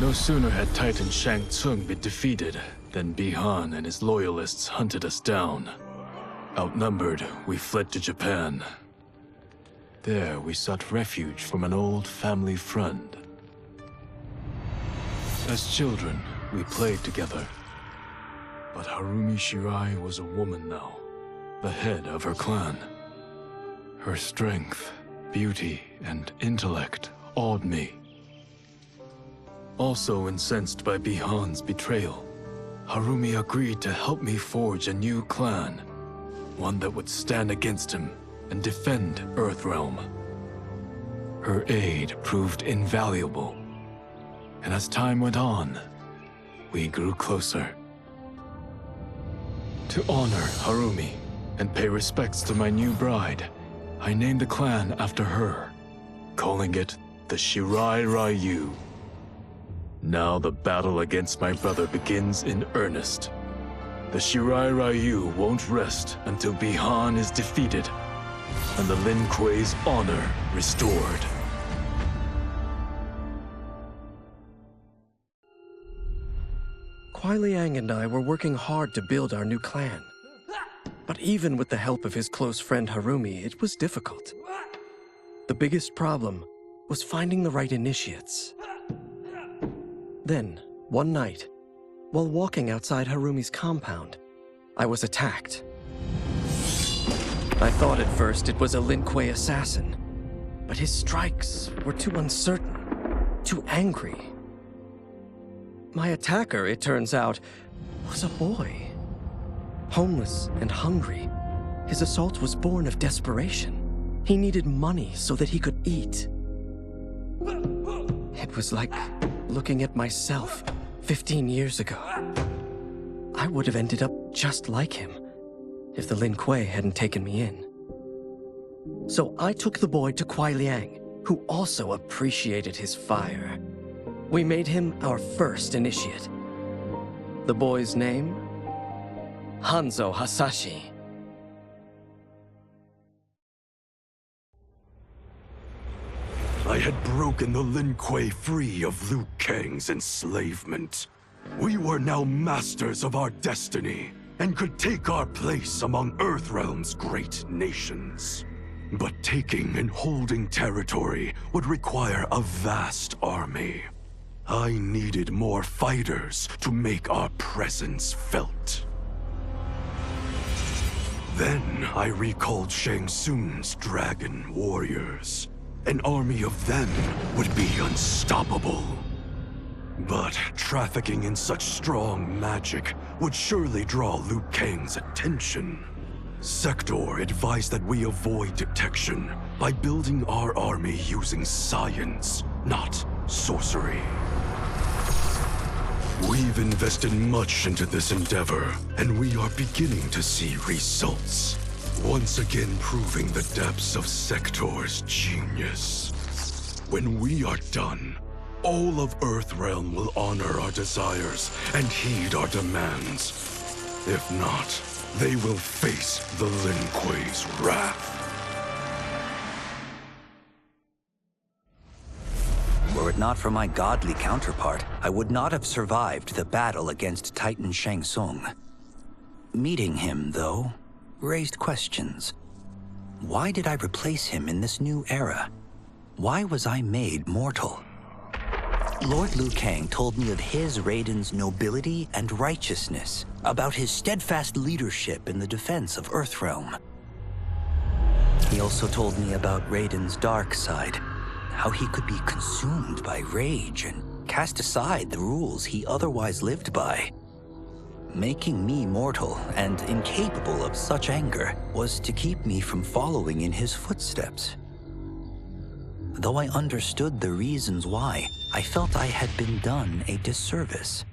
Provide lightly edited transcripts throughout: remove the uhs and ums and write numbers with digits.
No sooner had Titan Shang Tsung been defeated than Bi-Han and his loyalists hunted us down. Outnumbered, we fled to Japan. There, we sought refuge from an old family friend. As children, we played together. But Harumi Shirai was a woman now, the head of her clan. Her strength, beauty, and intellect awed me. Also incensed by Bi-Han's betrayal, Harumi agreed to help me forge a new clan, one that would stand against him and defend Earthrealm. Her aid proved invaluable, and as time went on, we grew closer. To honor Harumi and pay respects to my new bride, I named the clan after her, calling it the Shirai Ryu. Now the battle against my brother begins in earnest. The Shirai Ryu won't rest until Bi-Han is defeated and the Lin Kuei's honor restored. Kuai Liang and I were working hard to build our new clan. But even with the help of his close friend Harumi, it was difficult. The biggest problem was finding the right initiates. Then, one night, while walking outside Harumi's compound, I was attacked. I thought at first it was a Lin Kuei assassin, but his strikes were too uncertain, too angry. My attacker, it turns out, was a boy. Homeless and hungry, his assault was born of desperation. He needed money so that he could eat. It was like looking at myself 15 years ago. I would have ended up just like him if the Lin Kuei hadn't taken me in. So I took the boy to Kuai Liang, who also appreciated his fire. We made him our first initiate. The boy's name? Hanzo Hasashi. I had broken the Lin Kuei free of Liu Kang's enslavement. We were now masters of our destiny, and could take our place among Earthrealm's great nations. But taking and holding territory would require a vast army. I needed more fighters to make our presence felt. Then I recalled Shang Tsung's dragon warriors. An army of them would be unstoppable. But trafficking in such strong magic would surely draw Liu Kang's attention. Sector advised that we avoid detection by building our army using science, not sorcery. We've invested much into this endeavor, and we are beginning to see results. Once again proving the depths of Sector's genius. When we are done, all of Earthrealm will honor our desires and heed our demands. If not, they will face the Lin Kuei's wrath. Were it not for my godly counterpart, I would not have survived the battle against Titan Shang Tsung. Meeting him, though, raised questions. Why did I replace him in this new era? Why was I made mortal? Lord Liu Kang told me of his Raiden's nobility and righteousness, about his steadfast leadership in the defense of Earthrealm. He also told me about Raiden's dark side, how he could be consumed by rage and cast aside the rules he otherwise lived by. Making me mortal and incapable of such anger was to keep me from following in his footsteps. Though I understood the reasons why, I felt I had been done a disservice.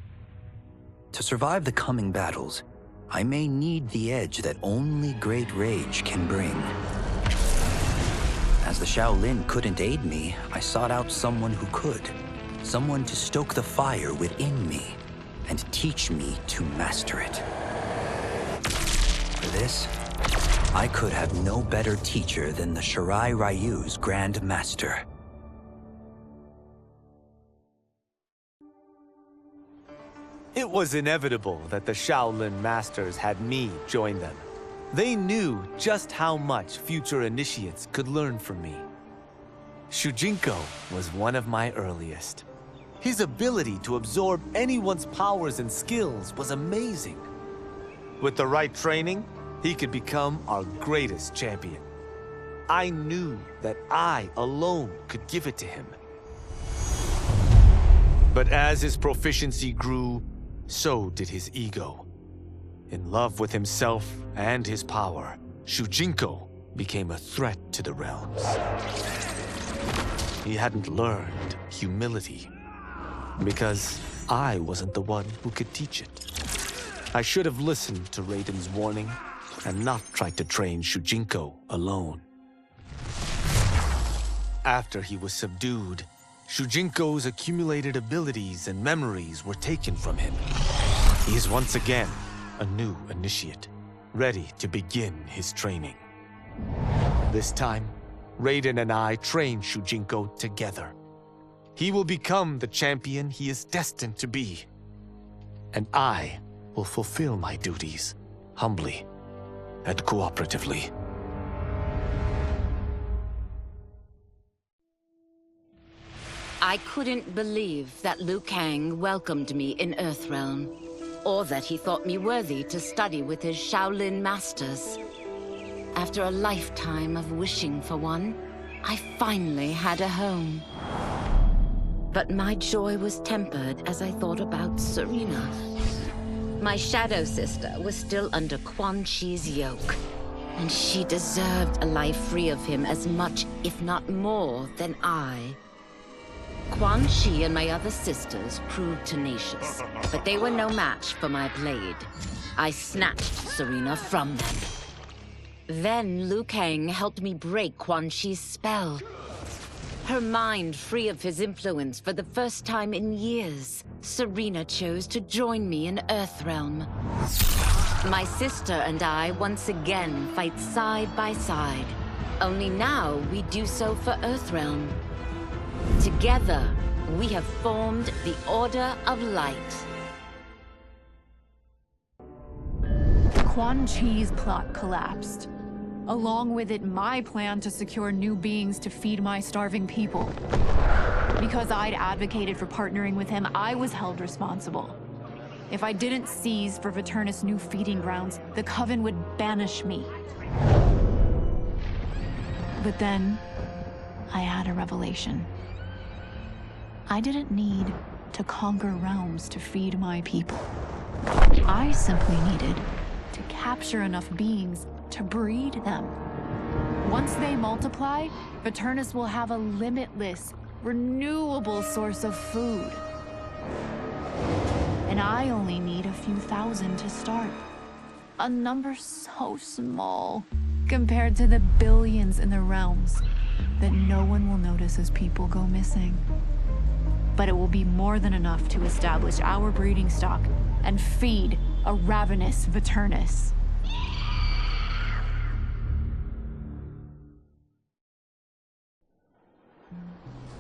To survive the coming battles, I may need the edge that only great rage can bring. As the Shaolin couldn't aid me, I sought out someone who could. Someone to stoke the fire within me and teach me to master it. For this, I could have no better teacher than the Shirai Ryu's Grand Master. It was inevitable that the Shaolin Masters had me join them. They knew just how much future initiates could learn from me. Shujinko was one of my earliest. His ability to absorb anyone's powers and skills was amazing. With the right training, he could become our greatest champion. I knew that I alone could give it to him. But as his proficiency grew, so did his ego. In love with himself and his power, Shujinko became a threat to the realms. He hadn't learned humility, because I wasn't the one who could teach it. I should have listened to Raiden's warning and not tried to train Shujinko alone. After he was subdued, Shujinko's accumulated abilities and memories were taken from him. He is once again a new initiate, ready to begin his training. This time, Raiden and I train Shujinko together. He will become the champion he is destined to be. And I will fulfill my duties, humbly and cooperatively. I couldn't believe that Liu Kang welcomed me in Earthrealm, or that he thought me worthy to study with his Shaolin masters. After a lifetime of wishing for one, I finally had a home. But my joy was tempered as I thought about Serena. My shadow sister was still under Quan Chi's yoke, and she deserved a life free of him as much, if not more, than I. Quan Chi and my other sisters proved tenacious, but they were no match for my blade. I snatched Serena from them. Then Liu Kang helped me break Quan Chi's spell. Her mind free of his influence for the first time in years, Serena chose to join me in Earthrealm. My sister and I once again fight side by side. Only now we do so for Earthrealm. Together, we have formed the Order of Light. Quan Chi's plot collapsed. Along with it, my plan to secure new beings to feed my starving people. Because I'd advocated for partnering with him, I was held responsible. If I didn't seize for Viternus' new feeding grounds, the Coven would banish me. But then, I had a revelation. I didn't need to conquer realms to feed my people. I simply needed to capture enough beings to breed them. Once they multiply, Viternus will have a limitless, renewable source of food. And I only need a few thousand to start. A number so small compared to the billions in the realms that no one will notice as people go missing. But it will be more than enough to establish our breeding stock and feed a ravenous Viternus.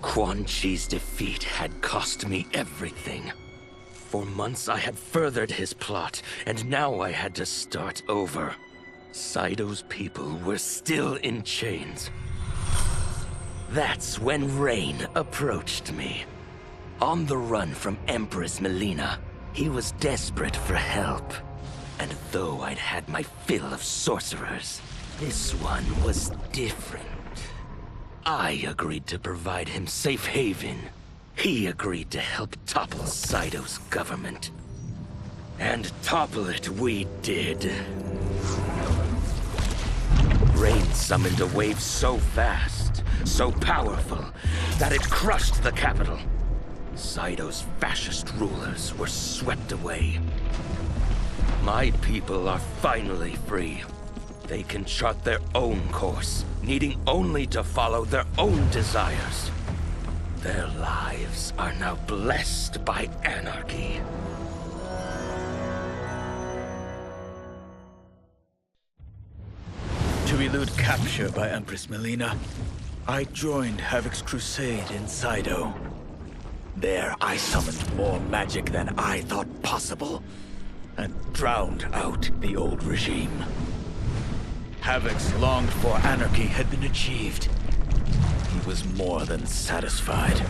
Quan Chi's defeat had cost me everything. For months I had furthered his plot, and now I had to start over. Saido's people were still in chains. That's when Rain approached me. On the run from Empress Mileena, he was desperate for help. And though I'd had my fill of sorcerers, this one was different. I agreed to provide him safe haven. He agreed to help topple Saido's government. And topple it we did. Rain summoned a wave so fast, so powerful, that it crushed the capital. Saido's fascist rulers were swept away. My people are finally free. They can chart their own course, needing only to follow their own desires. Their lives are now blessed by anarchy. To elude capture by Empress Mileena, I joined Havik's crusade in Saido. There, I summoned more magic than I thought possible, and drowned out the old regime. Havik's longed-for anarchy had been achieved. He was more than satisfied.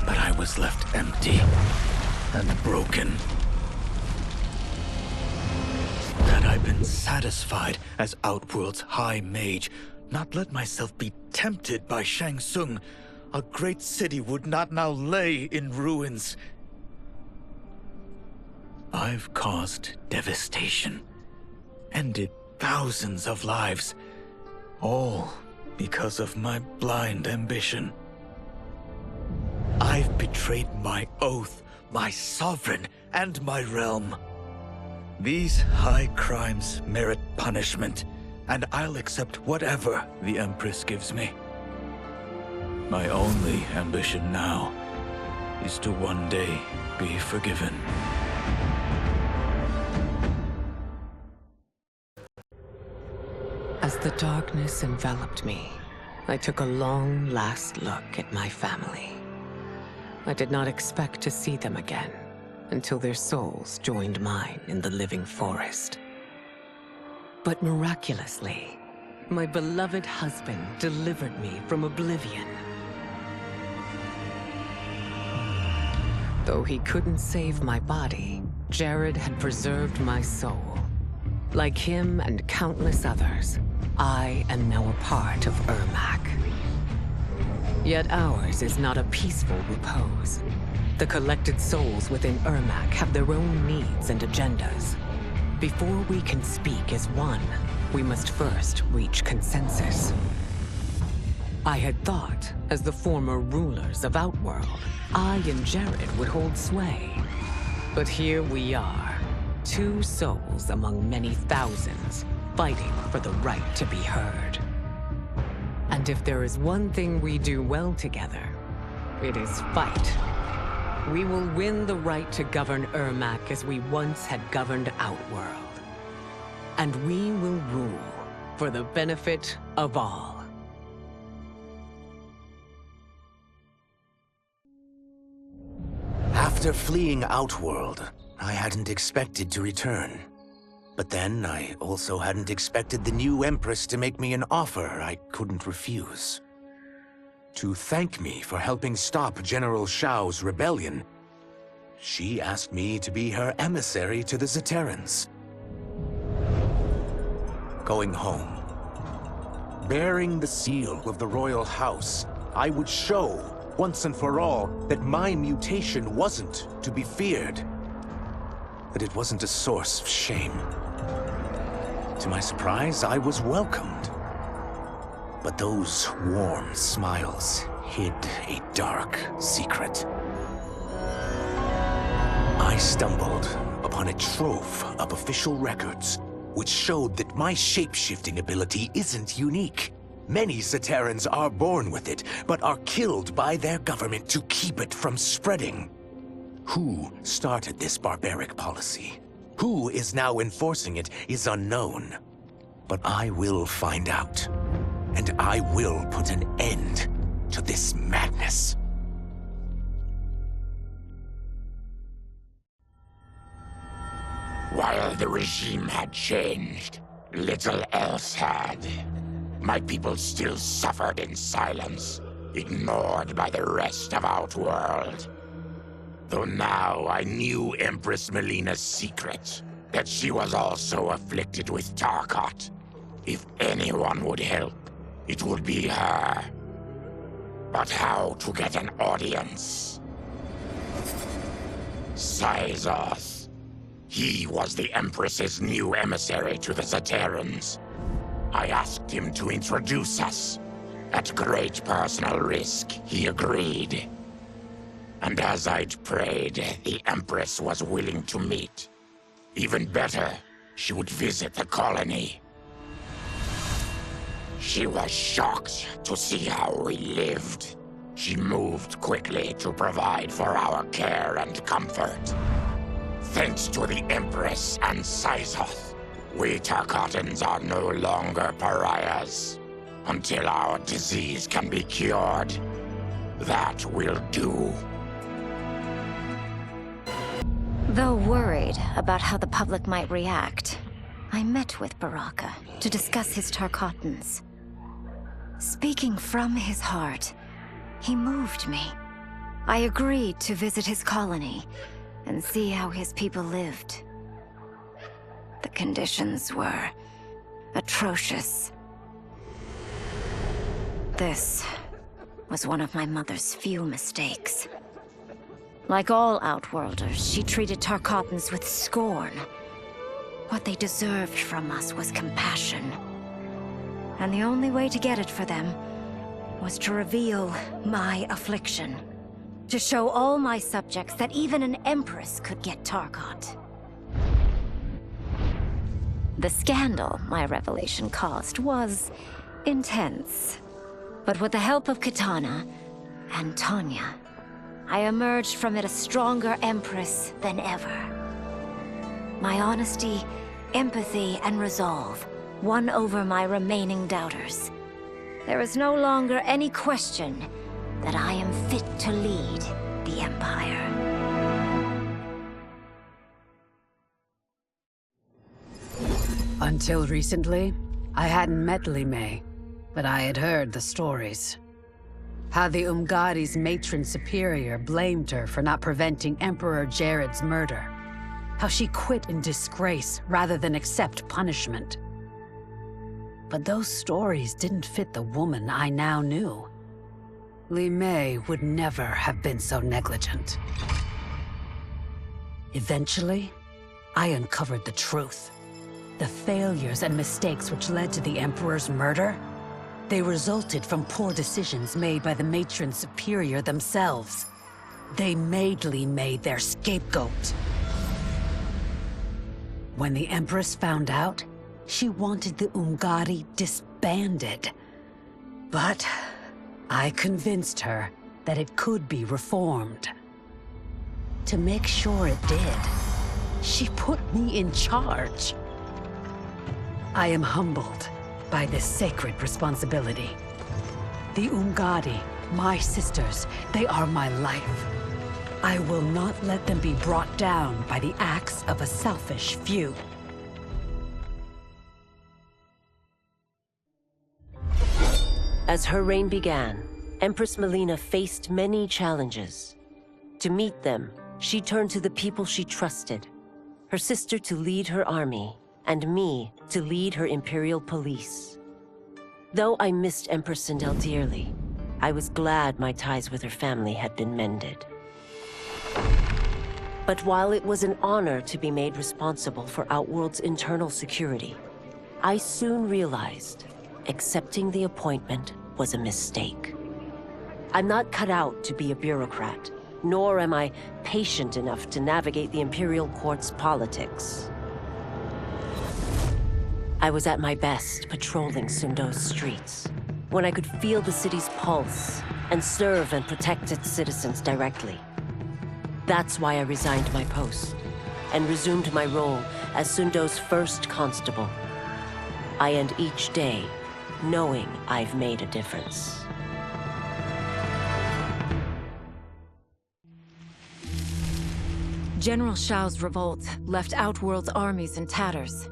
But I was left empty and broken. Had I been satisfied as Outworld's High Mage, not let myself be tempted by Shang Tsung, a great city would not now lay in ruins. I've caused devastation, ended thousands of lives, all because of my blind ambition. I've betrayed my oath, my sovereign, and my realm. These high crimes merit punishment, and I'll accept whatever the Empress gives me. My only ambition now is to one day be forgiven. As the darkness enveloped me, I took a long last look at my family. I did not expect to see them again until their souls joined mine in the living forest. But miraculously, my beloved husband delivered me from oblivion. Though he couldn't save my body, Jared had preserved my soul. Like him and countless others, I am now a part of Ermac. Yet ours is not a peaceful repose. The collected souls within Ermac have their own needs and agendas. Before we can speak as one, we must first reach consensus. I had thought, as the former rulers of Outworld, I and Jared would hold sway. But here we are, two souls among many thousands, fighting for the right to be heard. And if there is one thing we do well together, it is fight. We will win the right to govern Ermac as we once had governed Outworld. And we will rule for the benefit of all. After fleeing Outworld, I hadn't expected to return. But then, I also hadn't expected the new Empress to make me an offer I couldn't refuse. To thank me for helping stop General Shao's rebellion, she asked me to be her emissary to the Zaterrans. Going home, bearing the seal of the royal house, I would show, once and for all, that my mutation wasn't to be feared. That it wasn't a source of shame. To my surprise, I was welcomed. But those warm smiles hid a dark secret. I stumbled upon a trove of official records, which showed that my shape-shifting ability isn't unique. Many Zaterrans are born with it, but are killed by their government to keep it from spreading. Who started this barbaric policy? Who is now enforcing it is unknown. But I will find out. And I will put an end to this madness. While the regime had changed, little else had. My people still suffered in silence, ignored by the rest of Outworld. Though now I knew Empress Mileena's secret, that she was also afflicted with Tarkat. If anyone would help, it would be her. But how to get an audience? Syzoth. He was the Empress's new emissary to the Zaterrans. I asked him to introduce us. At great personal risk, he agreed. And as I'd prayed, the Empress was willing to meet. Even better, she would visit the colony. She was shocked to see how we lived. She moved quickly to provide for our care and comfort. Thanks to the Empress and Syzoth, we Tarkatans are no longer pariahs. Until our disease can be cured, that will do. Though worried about how the public might react, I met with Baraka to discuss his Tarkatans. Speaking from his heart, he moved me. I agreed to visit his colony and see how his people lived. The conditions were atrocious. This was one of my mother's few mistakes. Like all Outworlders, she treated Tarkatans with scorn. What they deserved from us was compassion. And the only way to get it for them was to reveal my affliction. To show all my subjects that even an Empress could get Tarkat. The scandal my revelation caused was intense. But with the help of Kitana and Tanya, I emerged from it a stronger Empress than ever. My honesty, empathy, and resolve won over my remaining doubters. There is no longer any question that I am fit to lead the Empire. Until recently, I hadn't met Li Mei, but I had heard the stories. How the Umgadi's matron superior blamed her for not preventing Emperor Jared's murder. How she quit in disgrace rather than accept punishment. But those stories didn't fit the woman I now knew. Li Mei would never have been so negligent. Eventually, I uncovered the truth. The failures and mistakes which led to the Emperor's murder, they resulted from poor decisions made by the matron superior themselves. They made Li Mei their scapegoat. When the Empress found out, she wanted the Umgadi disbanded. But I convinced her that it could be reformed. To make sure it did, she put me in charge. I am humbled by this sacred responsibility. The Umgadi, my sisters, they are my life. I will not let them be brought down by the acts of a selfish few. As her reign began, Empress Mileena faced many challenges. To meet them, she turned to the people she trusted. Her sister to lead her army, and me to lead her Imperial police. Though I missed Empress Sindel dearly, I was glad my ties with her family had been mended. But while it was an honor to be made responsible for Outworld's internal security, I soon realized accepting the appointment was a mistake. I'm not cut out to be a bureaucrat, nor am I patient enough to navigate the Imperial Court's politics. I was at my best patrolling Sundo's streets, when I could feel the city's pulse and serve and protect its citizens directly. That's why I resigned my post and resumed my role as Sundo's first constable. I end each day knowing I've made a difference. General Shao's revolt left Outworld's armies in tatters.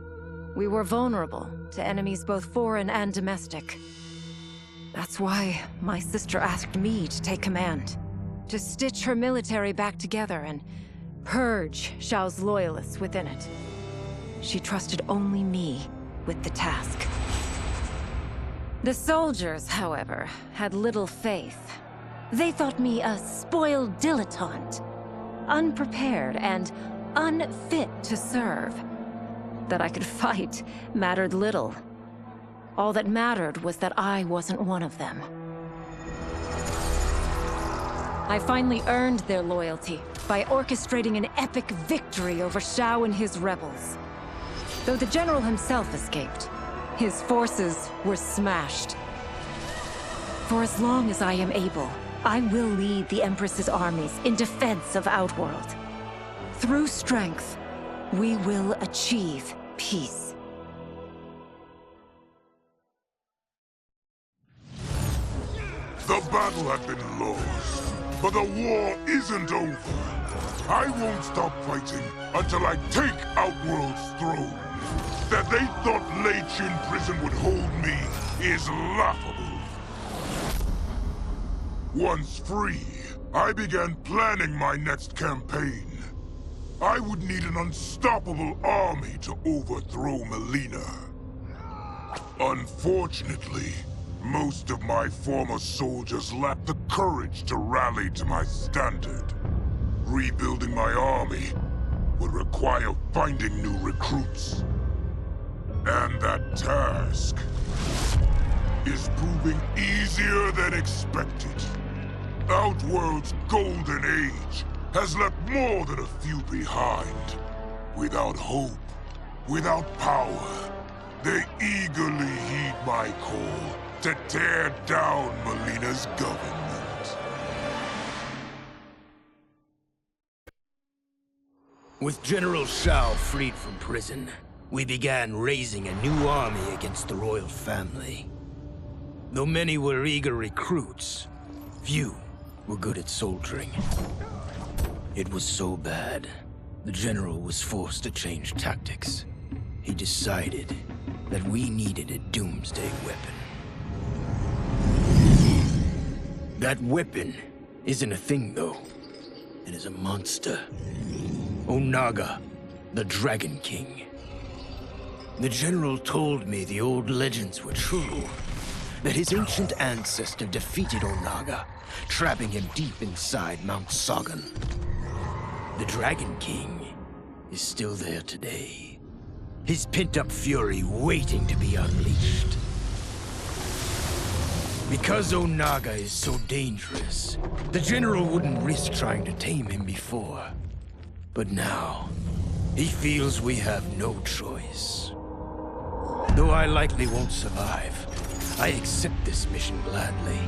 We were vulnerable to enemies both foreign and domestic. That's why my sister asked me to take command, to stitch her military back together and purge Shao's loyalists within it. She trusted only me with the task. The soldiers, however, had little faith. They thought me a spoiled dilettante, unprepared and unfit to serve. That I could fight mattered little. All that mattered was that I wasn't one of them. I finally earned their loyalty by orchestrating an epic victory over Shao and his rebels. Though the general himself escaped, his forces were smashed. For as long as I am able, I will lead the Empress's armies in defense of Outworld. Through strength, we will achieve peace. The battle had been lost. But the war isn't over. I won't stop fighting until I take Outworld's throne. That they thought Lei Chin Prison would hold me is laughable. Once free, I began planning my next campaign. I would need an unstoppable army to overthrow Mileena. Unfortunately, most of my former soldiers lacked the courage to rally to my standard. Rebuilding my army would require finding new recruits. And that task is proving easier than expected. Outworld's golden age has left more than a few behind. Without hope, without power, they eagerly heed my call to tear down Mileena's government. With General Shao freed from prison, we began raising a new army against the royal family. Though many were eager recruits, few were good at soldiering. It was so bad, the general was forced to change tactics. He decided that we needed a doomsday weapon. That weapon isn't a thing, though. It is a monster. Onaga, the Dragon King. The general told me the old legends were true. That his ancient ancestor defeated Onaga, trapping him deep inside Mount Sagan. The Dragon King is still there today. His pent-up fury waiting to be unleashed. Because Onaga is so dangerous, the general wouldn't risk trying to tame him before. But now, he feels we have no choice. Though I likely won't survive, I accept this mission gladly.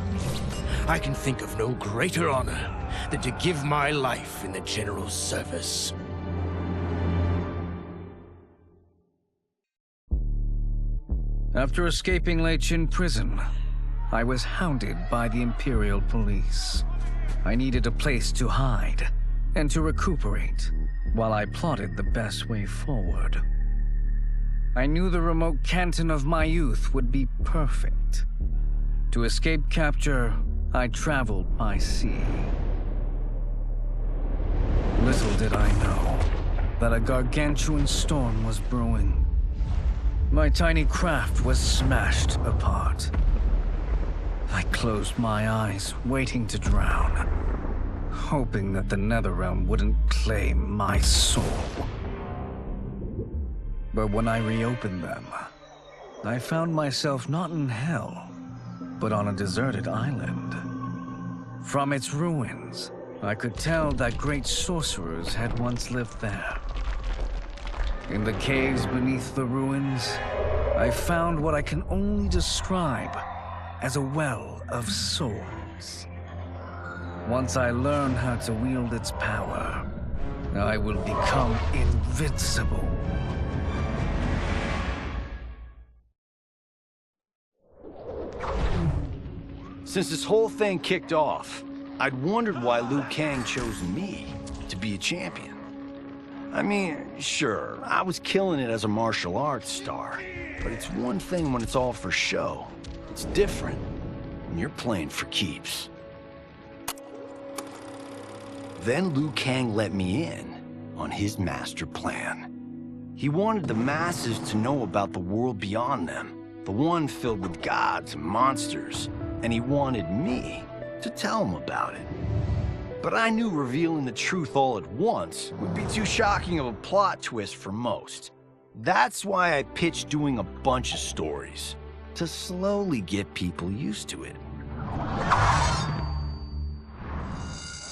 I can think of no greater honor than to give my life in the general's service. After escaping Lei Chin Prison, I was hounded by the Imperial Police. I needed a place to hide and to recuperate while I plotted the best way forward. I knew the remote canton of my youth would be perfect. To escape capture, I traveled by sea. Little did I know that a gargantuan storm was brewing. My tiny craft was smashed apart. I closed my eyes, waiting to drown, hoping that the Netherrealm wouldn't claim my soul. But when I reopened them, I found myself not in hell, but on a deserted island. From its ruins, I could tell that great sorcerers had once lived there. In the caves beneath the ruins, I found what I can only describe as a well of souls. Once I learn how to wield its power, I will become invincible. Since this whole thing kicked off, I'd wondered why Liu Kang chose me to be a champion. I mean, sure, I was killing it as a martial arts star, but it's one thing when it's all for show. It's different when you're playing for keeps. Then Liu Kang let me in on his master plan. He wanted the masses to know about the world beyond them, the one filled with gods and monsters, and he wanted me to tell him about it. But I knew revealing the truth all at once would be too shocking of a plot twist for most. That's why I pitched doing a bunch of stories, to slowly get people used to it.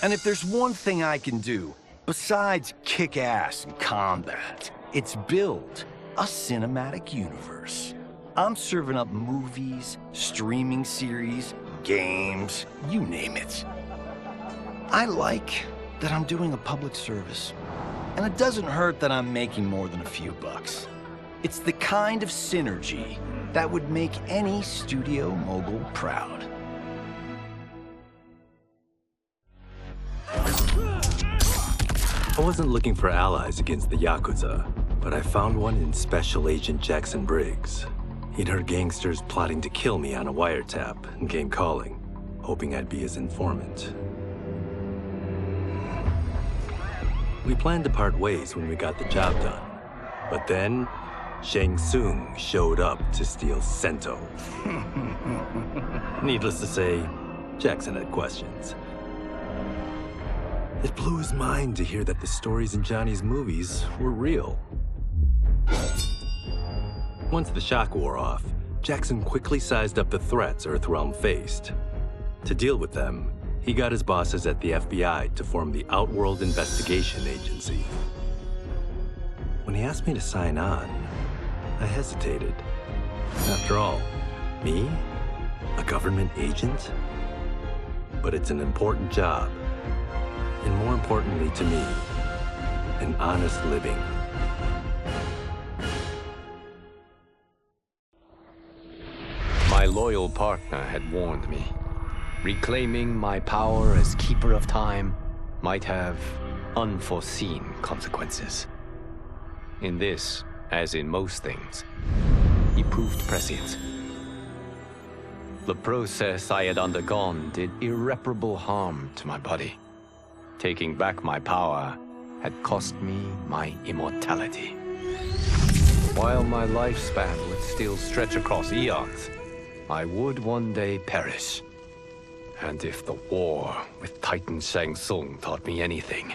And if there's one thing I can do, besides kick ass in combat, it's build a cinematic universe. I'm serving up movies, streaming series, games, you name it. I like that I'm doing a public service, and it doesn't hurt that I'm making more than a few bucks. It's the kind of synergy that would make any studio mogul proud. wasn't looking for allies against the Yakuza, but I found one in Special Agent Jackson Briggs. He'd heard gangsters plotting to kill me on a wiretap and came calling, hoping I'd be his informant. We planned to part ways when we got the job done. But then, Shang Tsung showed up to steal Sento. Needless to say, Jackson had questions. It blew his mind to hear that the stories in Johnny's movies were real. Once the shock wore off, Jackson quickly sized up the threats Earthrealm faced. To deal with them, he got his bosses at the FBI to form the Outworld Investigation Agency. When he asked me to sign on, I hesitated. After all, me? A government agent? But it's an important job. And more importantly to me, an honest living. My loyal partner had warned me. Reclaiming my power as Keeper of Time might have unforeseen consequences. In this, as in most things, he proved prescient. The process I had undergone did irreparable harm to my body. Taking back my power had cost me my immortality. While my lifespan would still stretch across eons, I would one day perish. And if the war with Titan Shang Tsung taught me anything,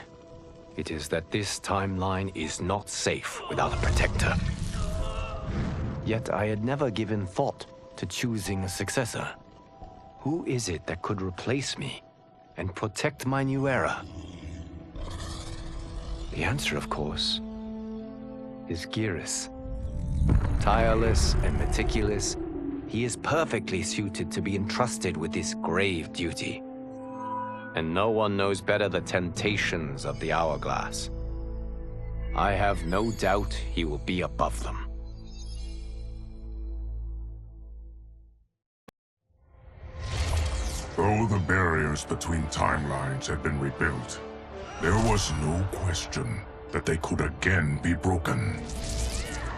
it is that this timeline is not safe without a protector. Yet I had never given thought to choosing a successor. Who is it that could replace me and protect my new era? The answer, of course, is Geras. Tireless and meticulous, he is perfectly suited to be entrusted with this grave duty. And no one knows better the temptations of the hourglass. I have no doubt he will be above them. Though the barriers between timelines had been rebuilt, there was no question that they could again be broken.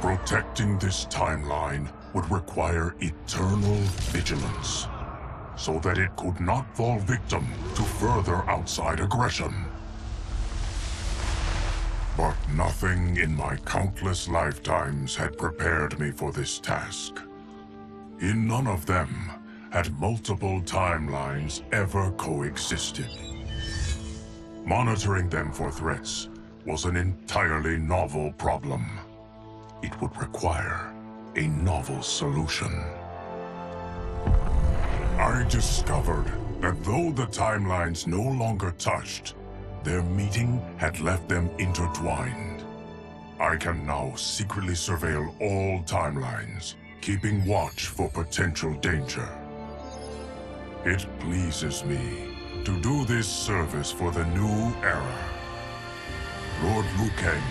Protecting this timeline would require eternal vigilance, so that it could not fall victim to further outside aggression. But nothing in my countless lifetimes had prepared me for this task. In none of them had multiple timelines ever coexisted. Monitoring them for threats was an entirely novel problem. It would require a novel solution. I discovered that though the timelines no longer touched, their meeting had left them intertwined. I can now secretly surveil all timelines, keeping watch for potential danger. It pleases me to do this service for the new era. Lord Liu Kang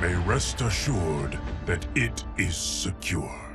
may rest assured that it is secure.